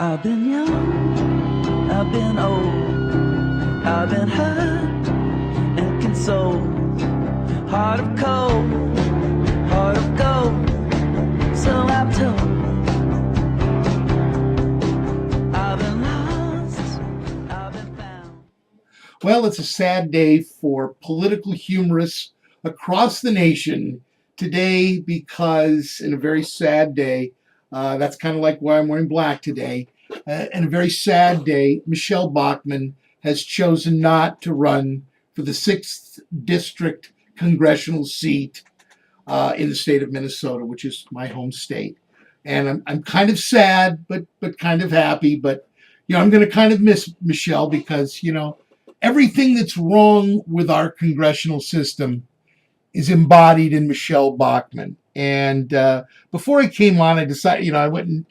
I've been young, I've been old, I've been hurt and consoled, heart of cold, heart of gold, so I've told. I've been lost, I've been found. Well, it's a sad day for political humorists across the nation today because, in a very sad day, that's kind of like why I'm wearing black today. In a very sad day, Michele Bachmann has chosen not to run for the 6th District congressional seat in the state of Minnesota, which is my home state. And I'm kind of sad, but kind of happy. But, I'm going to kind of miss Michele because, everything that's wrong with our congressional system is embodied in Michele Bachmann. And before I came on, I decided, I went and,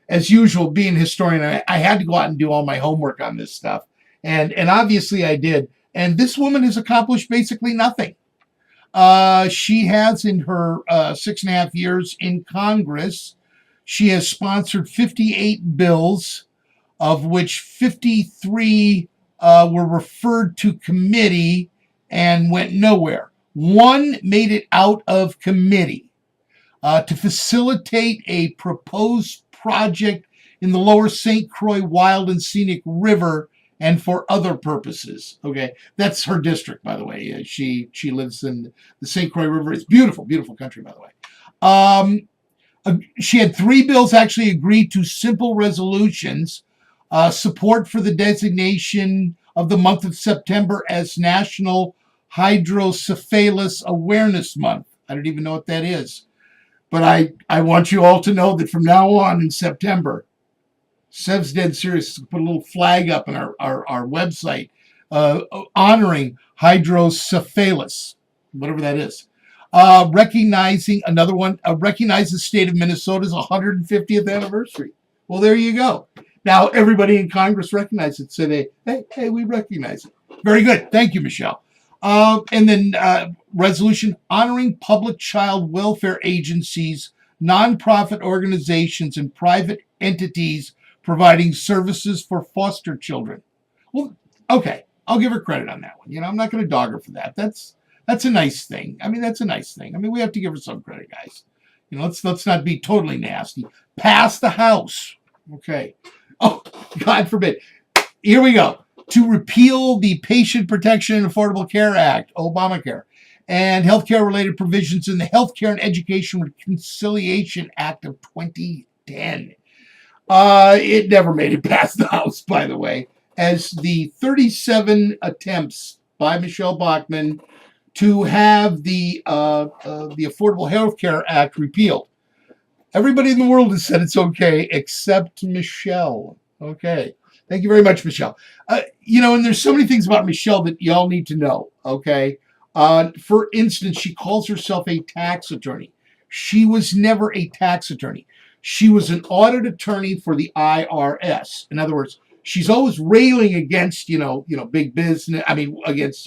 as usual, being a historian, I had to go out and do all my homework on this stuff. And obviously I did. And this woman has accomplished basically nothing. She has, in her 6.5 years in Congress, she has sponsored 58 bills, of which 53 were referred to committee and went nowhere. One made it out of committee to facilitate a proposed project in the lower St. Croix Wild and Scenic River and for other purposes. Okay, that's her district, by the way. She lives in the St. Croix River. It's beautiful, beautiful country, by the way. She had 3 bills actually agreed to simple resolutions, support for the designation of the month of September as National Hydrocephalus Awareness Month. I don't even know what that is. But I want you all to know that from now on in September, SevsDeadSerious put a little flag up on our website honoring hydrocephalus, whatever that is. Recognizing another one, recognize the state of Minnesota's 150th anniversary. Well, there you go. Now everybody in Congress recognizes it. So hey, we recognize it. Very good. Thank you, Michele. And then resolution honoring public child welfare agencies, nonprofit organizations, and private entities providing services for foster children. Well, okay, I'll give her credit on that one. I'm not going to dog her for that. That's a nice thing. That's a nice thing. We have to give her some credit, guys. Let's not be totally nasty. Pass the House. Okay. Oh, God forbid. Here we go. To repeal the Patient Protection and Affordable Care Act, Obamacare, and healthcare-related provisions in the Healthcare and Education Reconciliation Act of 2010. It never made it past the House, by the way, as the 37 attempts by Michele Bachmann to have the Affordable Health Care Act repealed. Everybody in the world has said it's okay, except Michele. Okay. Thank you very much, Michele. And there's so many things about Michele that y'all need to know, okay? For instance, she calls herself a tax attorney. She was never a tax attorney. She was an audit attorney for the IRS. In other words, she's always railing against, big business. Against,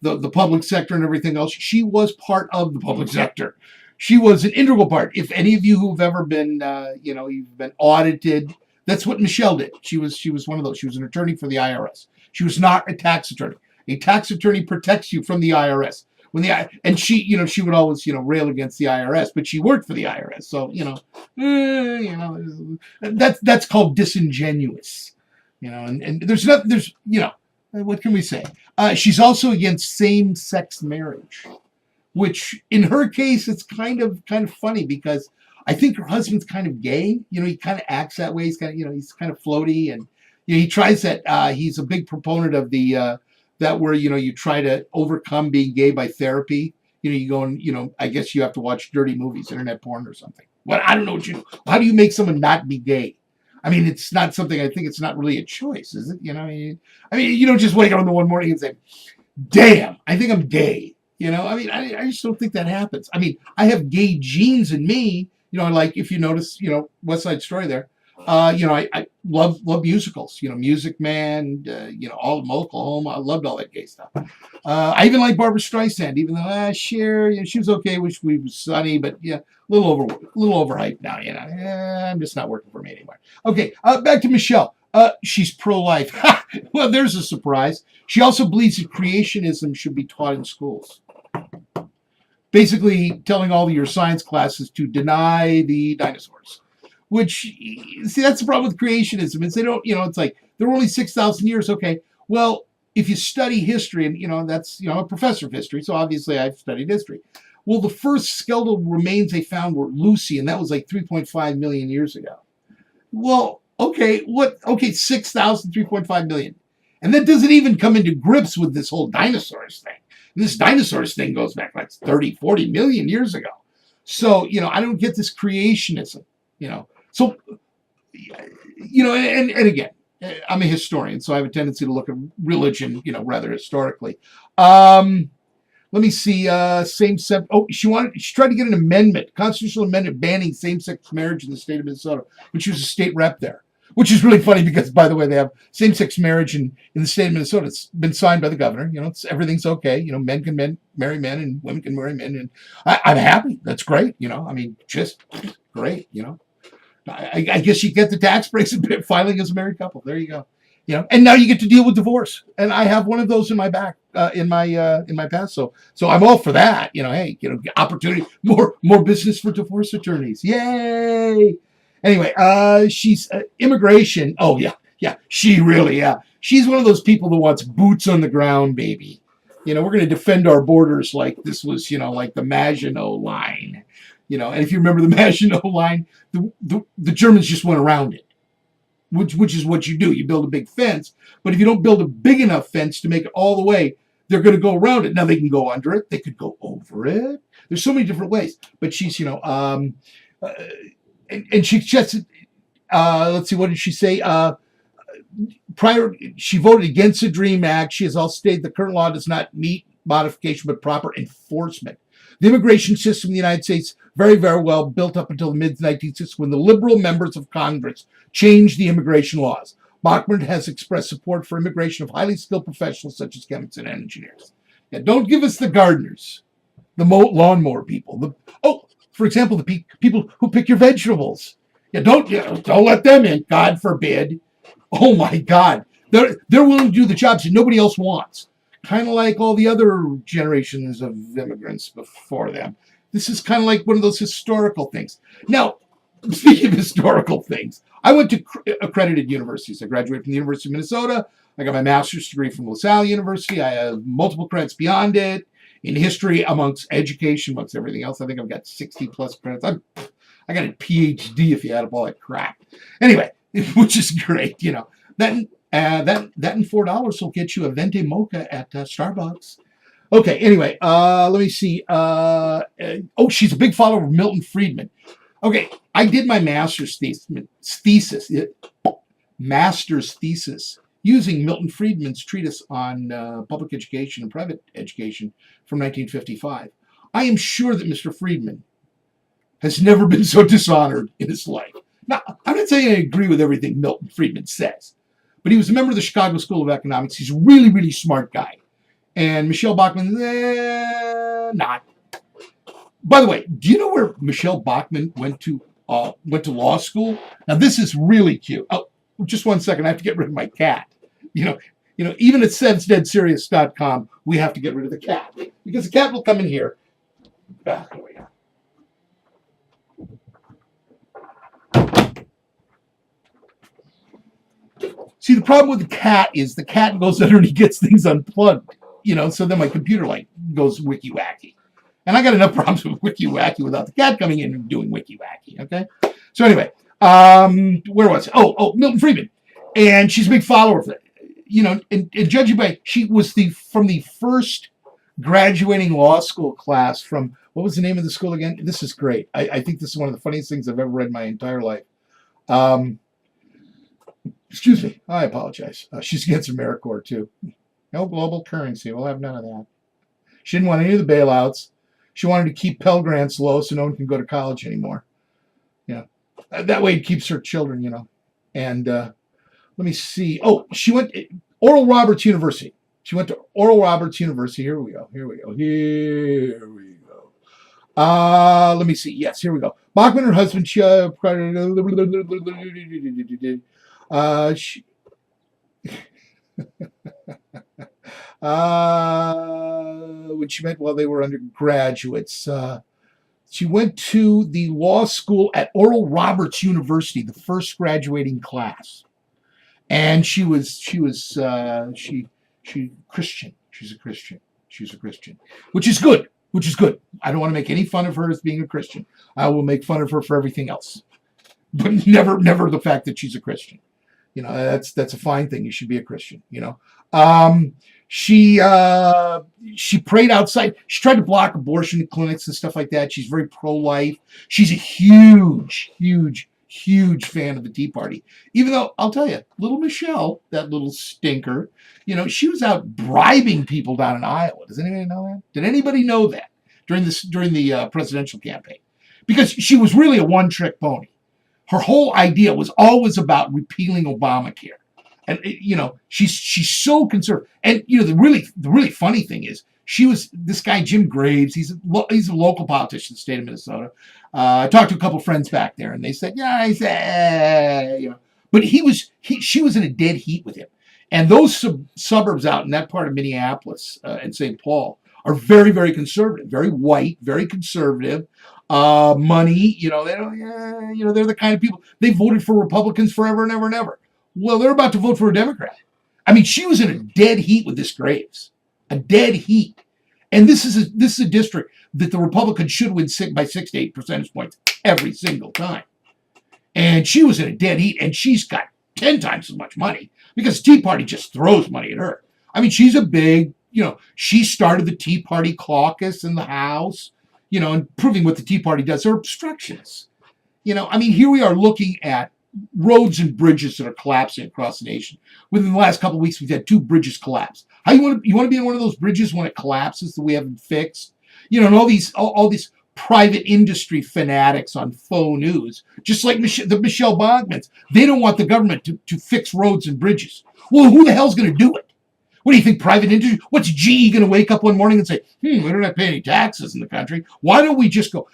the public sector and everything else. She was part of the public sector. She was an integral part. If any of you who've ever been, you've been audited, that's what Michele did. She was one of those. She was an attorney for the IRS. She was not a tax attorney. A tax attorney protects you from the IRS. She would always, rail against the IRS, but she worked for the IRS. So, that's called disingenuous. And what can we say? She's also against same-sex marriage, which in her case, it's kind of funny because I think her husband's kind of gay. He kind of acts that way. He's kind of, he's kind of floaty, and he tries that. He's a big proponent of the that where you try to overcome being gay by therapy. You go and I guess you have to watch dirty movies, internet porn or something. Well, I don't know what you do. How do you make someone not be gay? It's not something. I think it's not really a choice, is it? You don't just wake up in the one morning and say, "Damn, I think I'm gay." I just don't think that happens. I have gay genes in me. Like if you notice, West Side Story there. I love musicals. Music Man. All of Oklahoma. I loved all that gay stuff. I even like Barbara Streisand, even though Cher, she was okay. Wish we was sunny, but yeah, a little overhyped now. I'm just not working for me anymore. Okay, back to Michelle. She's pro-life. Well, there's a surprise. She also believes that creationism should be taught in schools. Basically, telling all of your science classes to deny the dinosaurs. Which, see, that's the problem with creationism. Is they don't, it's like they're only 6,000 years. Okay, well, if you study history, and that's I'm a professor of history, so obviously I've studied history. Well, the first skeletal remains they found were Lucy, and that was like 3.5 million years ago. Well, okay, 6,000, 3.5 million. And that doesn't even come into grips with this whole dinosaurs thing. And this dinosaurs thing goes back like 30, 40 million years ago. So, I don't get this creationism, So, and again, I'm a historian, so I have a tendency to look at religion, rather historically. Let me see. Same-sex. Oh, she tried to get an amendment, constitutional amendment banning same-sex marriage in the state of Minnesota, when she was a state rep there. Which is really funny because, by the way, they have same-sex marriage in the state of Minnesota. It's been signed by the governor. Everything's okay. Men can marry men, and women can marry men, and I'm happy. That's great. Just great. I guess you get the tax breaks and filing as a married couple. There you go. And now you get to deal with divorce. And I have one of those in my back, in my past. So I'm all for that. Hey, opportunity, more business for divorce attorneys. Yay! Anyway, she's immigration. Oh yeah. She really, yeah. She's one of those people that wants boots on the ground, baby. We're going to defend our borders like this was, like the Maginot Line. And if you remember the Maginot Line, the Germans just went around it, which is what you do. You build a big fence, but if you don't build a big enough fence to make it all the way, they're going to go around it. Now they can go under it. They could go over it. There's so many different ways. But she's, and she just, let's see, what did she say? She voted against the DREAM Act. She has also stated the current law does not meet modification but proper enforcement. The immigration system in the United States, very, very well built up until the mid-1960s when the liberal members of Congress changed the immigration laws. Bachmann has expressed support for immigration of highly skilled professionals such as chemists and engineers. Now, don't give us the gardeners, the lawnmower people. For example, the people who pick your vegetables. Don't let them in, God forbid. Oh my God. They're willing to do the jobs that nobody else wants. Kind of like all the other generations of immigrants before them. This is kind of like one of those historical things. Now, speaking of historical things, I went to accredited universities. I graduated from the University of Minnesota. I got my master's degree from LaSalle University. I have multiple credits beyond it in history, amongst education, amongst everything else. I think I've got 60 plus credits. I got a PhD if you add up all that crap. Anyway, which is great, That and $4 will get you a venti mocha at Starbucks. Okay, anyway, let me see. She's a big follower of Milton Friedman. Okay, I did my master's thesis using Milton Friedman's treatise on public education and private education from 1955. I am sure that Mr. Friedman has never been so dishonored in his life. Now, I'm not saying I agree with everything Milton Friedman says, but he was a member of the Chicago School of Economics. He's a really, really smart guy. And Michele Bachmann, not. By the way, do you know where Michele Bachmann went to law school? Now, this is really cute. Oh, just one second. I have to get rid of my cat. Even at SevsDeadSerious.com, we have to get rid of the cat. Because the cat will come in here. Here we go. See, the problem with the cat is the cat goes under and he gets things unplugged, so then my computer goes wiki-wacky. And I got enough problems with wiki-wacky without the cat coming in and doing wiki-wacky, okay? So anyway, where was it? Oh, Milton Friedman. And she's a big follower of that. And judging by, she was from the first graduating law school class from, what was the name of the school again? This is great. I think this is one of the funniest things I've ever read in my entire life. Excuse me. I apologize. She's against AmeriCorps, too. No global currency. We'll have none of that. She didn't want any of the bailouts. She wanted to keep Pell Grants low so no one can go to college anymore. That way it keeps her children, And let me see. Oh, she went Oral Roberts University. She went to Oral Roberts University. Here we go. Let me see. Yes, here we go. Bachmann and her husband. She, when she met while they were undergraduates. She went to the law school at Oral Roberts University, the first graduating class, and she Christian. She's a Christian, which is good. I don't want to make any fun of her as being a Christian. I will make fun of her for everything else, but never the fact that she's a Christian. That's a fine thing. You should be a Christian. She prayed outside. She tried to block abortion clinics and stuff like that. She's very pro-life. She's a huge fan of the Tea Party. Even though, I'll tell you, little Michelle, that little stinker, she was out bribing people down in Iowa. Does anybody know that? Did anybody know that during the presidential campaign? Because she was really a one-trick pony. Her whole idea was always about repealing Obamacare. And, she's so conservative. And, the really funny thing is, this guy, Jim Graves, he's a local politician in the state of Minnesota. I talked to a couple friends back there, and they said, but she was in a dead heat with him. And those suburbs out in that part of Minneapolis and St. Paul are very, very conservative, very white, very conservative. Money, they don't, they're the kind of people, they voted for Republicans forever and ever and ever. Well, they're about to vote for a Democrat. I mean, she was in a dead heat with this Graves, a dead heat. And this is a district that the Republicans should win by 6 to 8 percentage points every single time. And she was in a dead heat, and she's got 10 times as much money because the Tea Party just throws money at her. I mean, she's a big, she started the Tea Party caucus in the House, and proving what the Tea Party does are obstructions. Here we are looking at roads and bridges that are collapsing across the nation. Within the last couple of weeks, we've had 2 bridges collapse. How you want to be in one of those bridges when it collapses that we haven't fixed? And all these private industry fanatics on faux news, just like the Michele Bachmanns, they don't want the government to fix roads and bridges. Well, who the hell's going to do it? What do you think, private industry? What's GE going to wake up one morning and say, we don't have to pay any taxes in the country. Why don't we just go?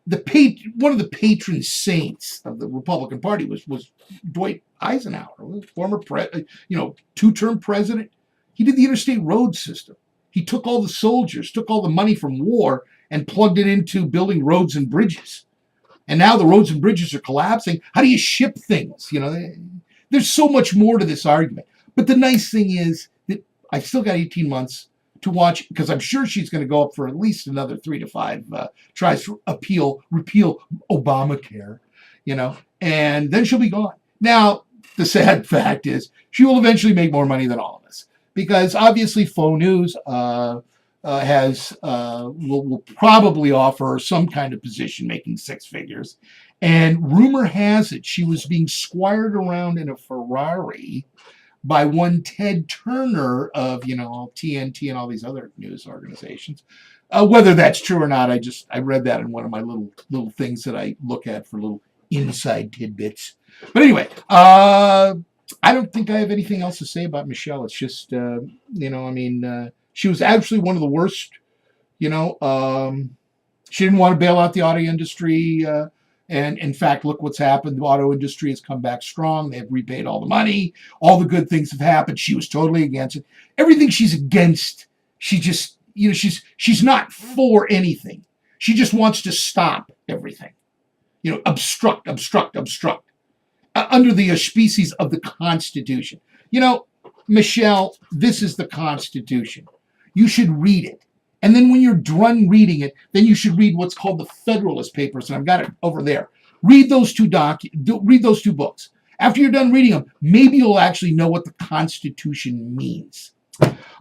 One of the patron saints of the Republican Party was Dwight Eisenhower, former 2-term president. He did the interstate road system. He took all the soldiers, took all the money from war, and plugged it into building roads and bridges. And now the roads and bridges are collapsing. How do you ship things? There's so much more to this argument. But the nice thing is that I've still got 18 months to watch, because I'm sure she's going to go up for at least another 3 to 5 tries to repeal Obamacare, and then she'll be gone. Now, the sad fact is she will eventually make more money than all of us, because obviously faux news will probably offer some kind of position making 6 figures. And rumor has it she was being squired around in a Ferrari by one Ted Turner of, TNT and all these other news organizations. Whether that's true or not, I read that in one of my little things that I look at for little inside tidbits. But anyway, I don't think I have anything else to say about Michelle. It's just, she was actually one of the worst, she didn't want to bail out the auto industry. And in fact, look what's happened. The auto industry has come back strong. They've repaid all the money. All the good things have happened. She was totally against it. Everything she's against, she just, she's not for anything. She just wants to stop everything. Obstruct. Under the auspices of the Constitution. Michelle, this is the Constitution. You should read it. And then when you're done reading it, then you should read what's called the Federalist Papers, and I've got it over there. Read those 2 books. After you're done reading them, maybe you'll actually know what the Constitution means.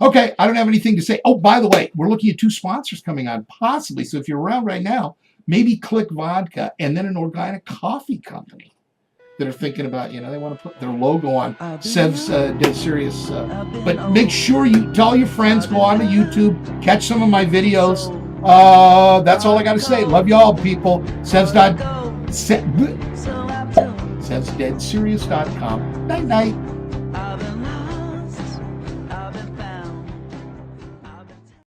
Okay, I don't have anything to say. Oh, by the way, we're looking at 2 sponsors coming on, possibly. So if you're around right now, maybe Click Vodka and then an organic coffee company that are thinking about, they want to put their logo on SevsDeadSerious. But make sure you tell your friends, go on to YouTube, catch some of my videos. That's all I got to say. Love y'all, people. SevsDeadSerious. Se- So I do. SevsDeadSerious.com. Night night.